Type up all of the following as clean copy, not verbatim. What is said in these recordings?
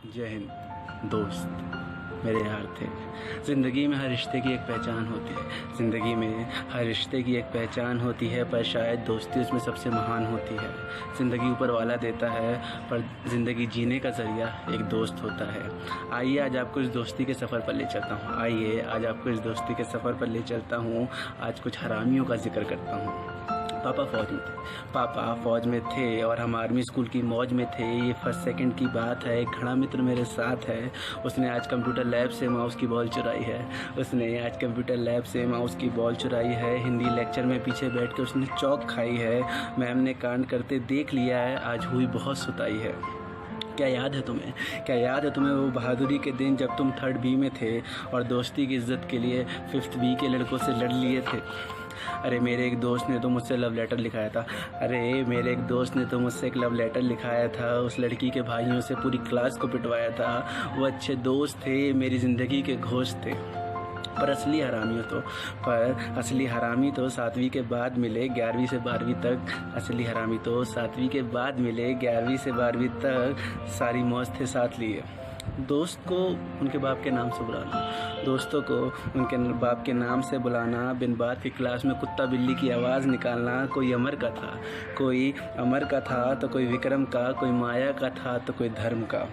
जय हिंद। दोस्त मेरे यार थे। ज़िंदगी में हर रिश्ते की एक पहचान होती है। ज़िंदगी में हर रिश्ते की एक पहचान होती है, पर शायद दोस्ती उसमें सबसे महान होती है। ज़िंदगी ऊपर वाला देता है, पर ज़िंदगी जीने का ज़रिया एक दोस्त होता है। आइए आज आपको इस दोस्ती के सफ़र पर ले चलता हूँ। आइए आज आपको इस दोस्ती के सफ़र पर ले चलता हूँ। आज कुछ हरामियों का जिक्र करता हूँ। पापा फ़ौज में थे और हम आर्मी स्कूल की मौज में थे। ये फर्स्ट सेकंड की बात है। एक खड़ा मित्र मेरे साथ है। उसने आज कंप्यूटर लैब से माउस की बॉल चुराई है। हिंदी लेक्चर में पीछे बैठ के उसने चौक खाई है। मैम ने कांड करते देख लिया है। आज हुई बहुत सुताई है। क्या याद है तुम्हें वो बहादुरी के दिन जब तुम 3rd बी में थे और दोस्ती की इज्जत के लिए 5th बी के लड़कों से लड़ लिए थे? अरे मेरे एक दोस्त ने तो मुझसे लव लेटर लिखाया था। उस लड़की के भाइयों से पूरी क्लास को पिटवाया था। वो अच्छे दोस्त थे, मेरी ज़िंदगी के घोष थे। पर असली हरामी तो 7वीं के बाद मिले 11वीं से 12वीं तक। सारी मौज थे साथ लिए। दोस्त को उनके बाप के नाम से बुलाना, दोस्तों को उनके बाप के नाम से बुलाना, बिन बात की क्लास में कुत्ता बिल्ली की आवाज़ निकालना। कोई अमर का था तो कोई विक्रम का, कोई माया का था तो कोई धर्म का।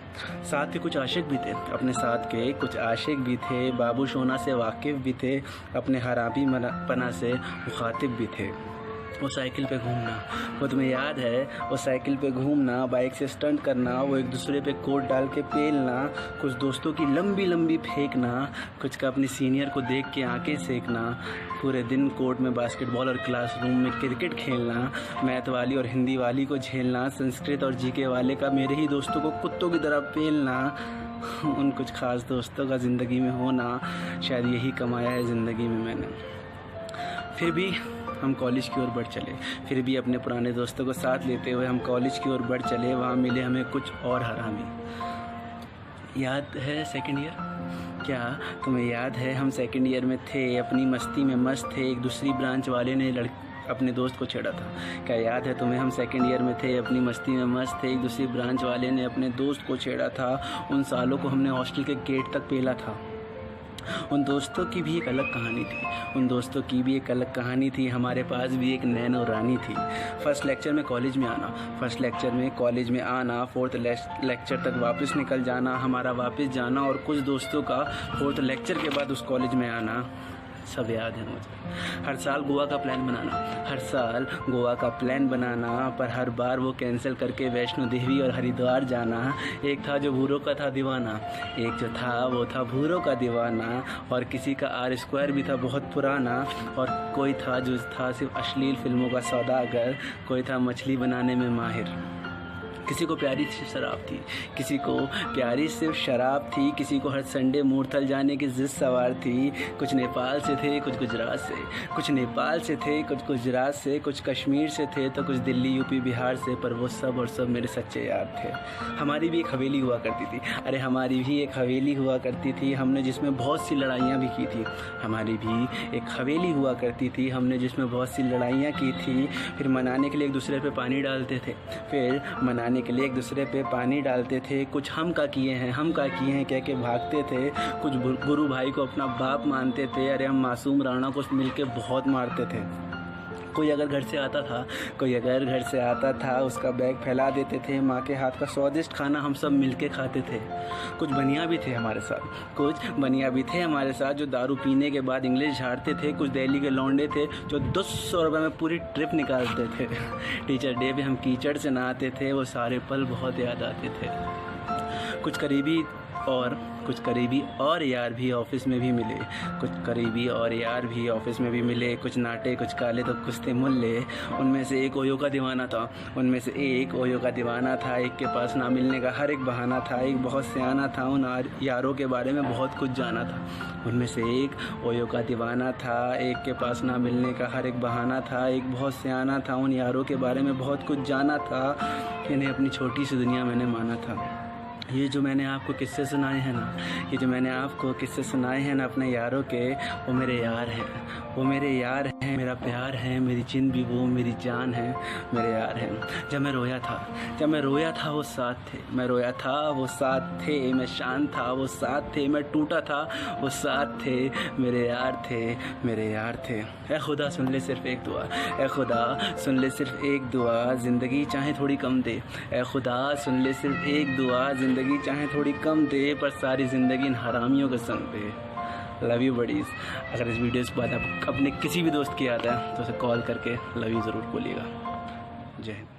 साथ के कुछ आशिक भी थे, अपने साथ के कुछ आशिक भी थे। बाबू सोना से वाकिफ़ भी थे, अपने हरामी पना से मुखातिब भी थे। वो साइकिल पे घूमना, वो तुम्हें याद है? वो साइकिल पे घूमना, बाइक से स्टंट करना, वो एक दूसरे पे कोट डाल के पेलना, कुछ दोस्तों की लंबी फेंकना, कुछ का अपने सीनियर को देख के आंखें सेकना, पूरे दिन कोर्ट में बास्केटबॉल और क्लासरूम में क्रिकेट खेलना, मैथ वाली और हिंदी वाली को झेलना, संस्कृत और जीके वाले का मेरे ही दोस्तों को कुत्तों की तरह पेलना। उन कुछ खास दोस्तों का ज़िंदगी में होना, शायद यही कमाया है ज़िंदगी में मैंने। फिर भी हम कॉलेज की ओर बढ़ चले, फिर भी अपने पुराने दोस्तों को साथ लेते हुए हम कॉलेज की ओर बढ़ चले। वहाँ मिले हमें कुछ और हरामी। याद है 2nd ईयर? क्या तुम्हें याद है हम 2nd ईयर में थे, अपनी मस्ती में मस्त थे। एक दूसरी ब्रांच वाले ने अपने दोस्त को छेड़ा था। क्या याद है तुम्हें हम 2nd ईयर में थे, अपनी मस्ती में मस्त थे। एक दूसरी ब्रांच वाले ने अपने दोस्त को छेड़ा था। उन सालों को हमने हॉस्टल के गेट तक पेला था। उन दोस्तों की भी एक अलग कहानी थी। हमारे पास भी एक नैनो रानी थी। फर्स्ट लेक्चर में कॉलेज में आना, 4th लेक्चर तक वापस निकल जाना, हमारा वापस जाना और कुछ दोस्तों का 4th लेक्चर के बाद उस कॉलेज में आना, सब याद है मुझे। हर साल गोवा का प्लान बनाना, पर हर बार वो कैंसिल करके वैष्णो देवी और हरिद्वार जाना। एक था जो भूरों का था दीवाना, वो था भूरों का दीवाना। और किसी का R² भी था बहुत पुराना। और कोई था जो था सिर्फ अश्लील फिल्मों का सौदागर। कोई था मछली बनाने में माहिर। किसी को प्यारी सिर्फ शराब थी। किसी को हर संडे मूर्थल जाने की जिद सवार थी। कुछ नेपाल से थे, कुछ गुजरात से, कुछ कश्मीर से थे तो कुछ दिल्ली, यूपी, बिहार से। पर वो सब और सब मेरे सच्चे यार थे। हमारी भी एक हवेली हुआ करती थी। हमने जिसमें बहुत सी लड़ाइयाँ भी की थी। फिर मनाने के लिए एक दूसरे पे पानी डालते थे। कुछ हम का किए हैं कह के भागते थे। कुछ गुरु भाई को अपना बाप मानते थे। अरे हम मासूम राणा को मिलके बहुत मारते थे। कोई अगर घर से आता था उसका बैग फैला देते थे। माँ के हाथ का स्वादिष्ट खाना हम सब मिलके खाते थे। कुछ बनिया भी थे हमारे साथ जो दारू पीने के बाद इंग्लिश झाड़ते थे। कुछ दिल्ली के लौंडे थे जो 200 रुपये में पूरी ट्रिप निकालते थे। टीचर डे पे हम कीचड़ से नहाते थे। वो सारे पल बहुत याद आते थे। कुछ करीबी और यार भी ऑफिस में भी मिले। कुछ नाटे, कुछ काले तो कुछ थे मुल्ले। उनमें से एक ओयो का दीवाना था। एक के पास ना मिलने का हर एक बहाना था। एक बहुत सियाना था, उन यारों के बारे में बहुत कुछ जाना था। उनमें से एक ओयो का दीवाना था। एक के पास ना मिलने का हर एक बहाना था। एक बहुत सियाना था, उन यारों के बारे में बहुत कुछ जाना था। इन्हें अपनी छोटी सी दुनिया मैंने माना था। ये जो मैंने आपको किस्से सुनाए हैं ना, ये जो मैंने आपको किस्से सुनाए हैं ना अपने यारों के, वो मेरे यार हैं, वो मेरे यार हैं, मेरा प्यार है, मेरी जिंद भी वो मेरी जान है, मेरे यार हैं। जब मैं रोया था वो साथ थे, मैं रोया था वो साथ थे, मैं शांत था वो साथ थे, मैं टूटा था वो साथ थे, मेरे यार थे, मेरे यार थे। ऐ खुदा सुन ले सिर्फ एक दुआ, ऐ खुदा सुन ले सिर्फ एक दुआ, ज़िंदगी चाहे थोड़ी कम दे, ऐ खुदा सुन ले सिर्फ एक दुआ, ज़िंदगी चाहे थोड़ी कम दे, पर सारी ज़िंदगी इन हरामियों के संग दे। Love you buddies. अगर इस वीडियो के बाद आप अपने किसी भी दोस्त की याद है तो उसे कॉल करके लव यू ज़रूर बोलिएगा। जय हिंद।